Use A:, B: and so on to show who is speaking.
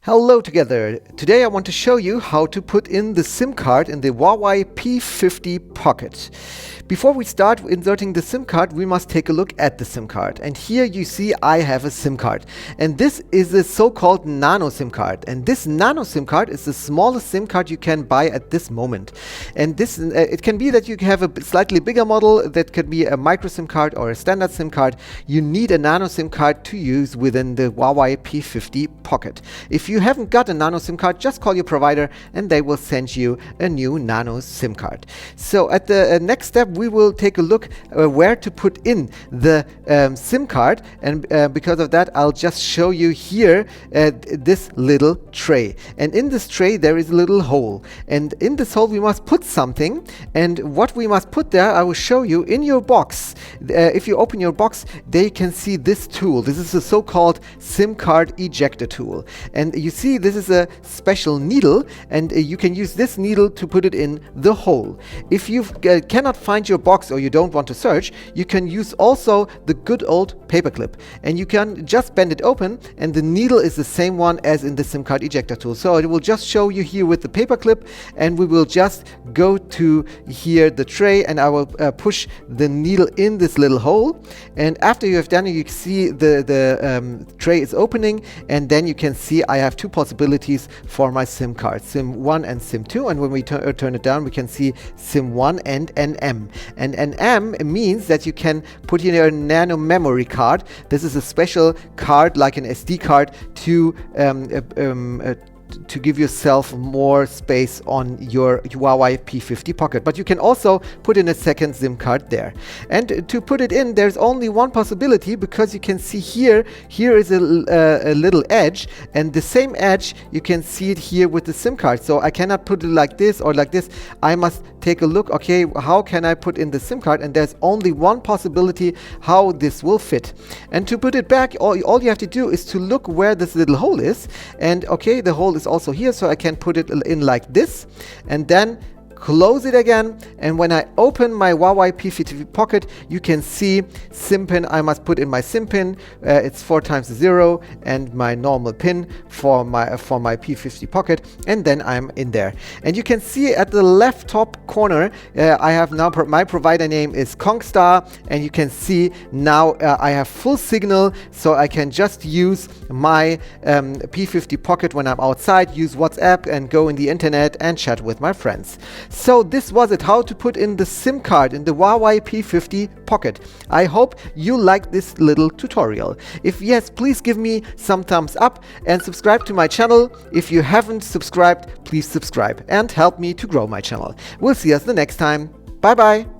A: Hello together. Today I want to show you how to put in the SIM card in the Huawei P50 Pocket. Before we start inserting the SIM card, we must take a look at the SIM card. And here you see I have a SIM card. And this is a so-called nano SIM card. And this nano SIM card is the smallest SIM card you can buy at this moment. And this it can be that you have a slightly bigger model, that could be a micro SIM card or a standard SIM card. You need a nano SIM card to use within the Huawei P50 Pocket. If you haven't got a nano SIM card, just call your provider and they will send you a new nano SIM card. So at the next step, we will take a look where to put in the SIM card, and because of that I'll just show you here this little tray, and in this tray there is a little hole, and in this hole we must put something, and what we must put there I will show you in your box. If you open your box, there you can see this tool. This is a so-called SIM card ejector tool, and you see this is a special needle, and you can use this needle to put it in the hole. If you cannot find your box or you don't want to search, you can use also the good old paperclip, and you can just bend it open and the needle is the same one as in the SIM card ejector tool. So it will just show you here with the paperclip, and we will just go to here the tray, and I will push the needle in this little hole, and after you have done it, you see the tray is opening, and then you can see I have two possibilities for my SIM card, SIM 1 and SIM 2, and when we turn it down we can see SIM 1 and NM. And NM means that you can put in your nano memory card. This is a special card like an SD card to give yourself more space on your Huawei P50 Pocket. But you can also put in a second SIM card there. And to put it in, there's only one possibility, because you can see here is a little edge, and the same edge you can see it here with the SIM card. So I cannot put it like this or like this. I must take a look, okay, how can I put in the SIM card? And there's only one possibility how this will fit. And to put it back, all you have to do is to look where this little hole is, and okay, the hole is also here, so I can put it in like this, and then close it again, and when I open my Huawei P50 Pocket, you can see SIM pin. I must put in my SIM pin. It's 4 times 0, and my normal pin for my P50 Pocket, and then I'm in there. And you can see at the left top corner, I have now my provider name is Kongstar, and you can see now I have full signal, so I can just use my P50 Pocket when I'm outside, use WhatsApp and go in the internet and chat with my friends. So this was it, how to put in the SIM card in the Huawei P50 Pocket. I hope you liked this little tutorial. If yes, please give me some thumbs up and subscribe to my channel. If you haven't subscribed, please subscribe and help me to grow my channel. We'll see us the next time. Bye bye.